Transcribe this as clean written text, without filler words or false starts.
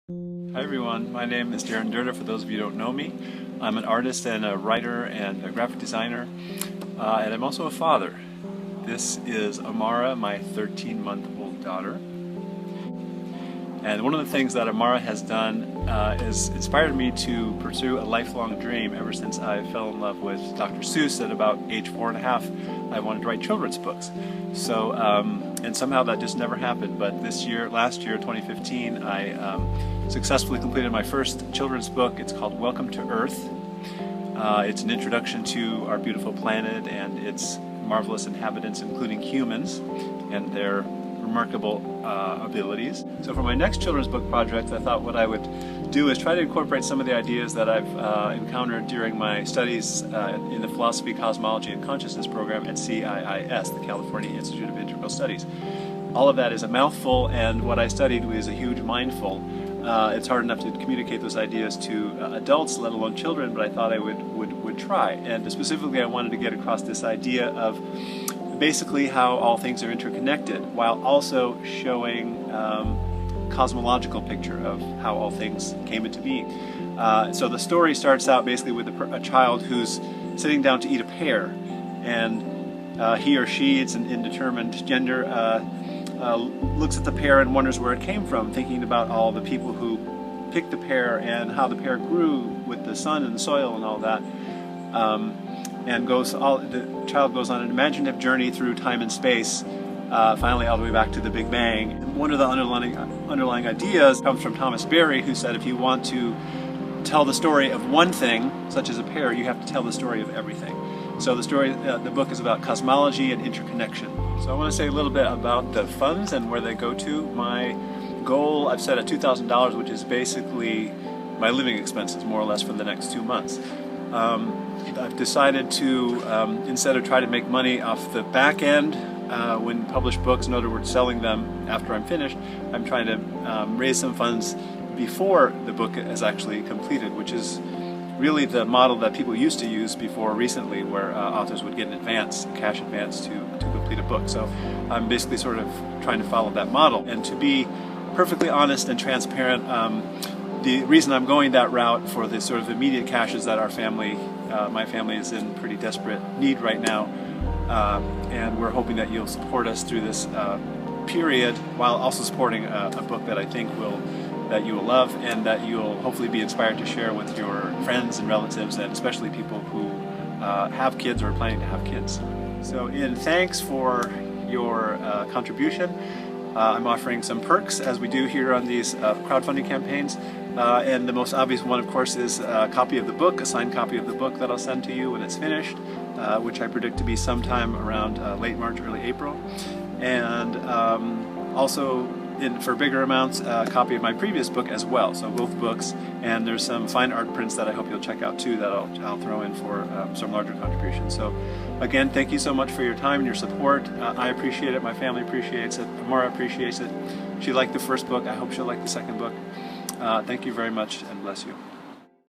Hi everyone, my name is Darren Turner, for those of you who don't know me. I'm an artist and a writer and a graphic designer, and I'm also a father. This is Amara, my 13-month-old daughter. And one of the things that Amara has done is inspired me to pursue a lifelong dream. Ever since I fell in love with Dr. Seuss at about age 4.5, I wanted to write children's books. So, and somehow that just never happened. But last year, 2015, I successfully completed my first children's book. It's called Welcome to Earth. It's an introduction to our beautiful planet and its marvelous inhabitants, including humans and their remarkable abilities. So for my next children's book project, I thought what I would do is try to incorporate some of the ideas that I've encountered during my studies in the Philosophy, Cosmology, and Consciousness program at CIIS, the California Institute of Integral Studies. All of that is a mouthful, and what I studied was a huge mindful. It's hard enough to communicate those ideas to adults, let alone children, but I thought I would try. And specifically, I wanted to get across this idea of basically how all things are interconnected, while also showing cosmological picture of how all things came into being. So the story starts out basically with a child who's sitting down to eat a pear, and he or she, it's an indeterminate gender, looks at the pear and wonders where it came from, thinking about all the people who picked the pear and how the pear grew with the sun and the soil and all that. And the child goes on an imaginative journey through time and space, finally all the way back to the Big Bang. And one of the underlying ideas comes from Thomas Berry, who said if you want to tell the story of one thing, such as a pear, you have to tell the story of everything. So the book is about cosmology and interconnection. So I want to say a little bit about the funds and where they go to. My goal, I've set at $2,000, which is basically my living expenses, more or less, for the next 2 months. I've decided to, instead of try to make money off the back end when published books, in other words selling them after I'm finished, I'm trying to raise some funds before the book is actually completed, which is really the model that people used to use before recently, where authors would get an advance, a cash advance to complete a book. So I'm basically sort of trying to follow that model. And to be perfectly honest and transparent, the reason I'm going that route for the sort of immediate cash is that our family, my family, is in pretty desperate need right now, and we're hoping that you'll support us through this period, while also supporting a book that I think that you will love, and that you'll hopefully be inspired to share with your friends and relatives, and especially people who have kids or are planning to have kids. So in thanks for your contribution, I'm offering some perks, as we do here on these crowdfunding campaigns. And the most obvious one, of course, is a copy of the book, a signed copy of the book that I'll send to you when it's finished, which I predict to be sometime around late March, early April. And also, for bigger amounts, a copy of my previous book as well, so both books. And there's some fine art prints that I hope you'll check out too, that I'll throw in for some larger contributions. So again, thank you so much for your time and your support. I appreciate it, my family appreciates it, Amara appreciates it. She liked the first book, I hope she'll like the second book. Thank you very much, and bless you.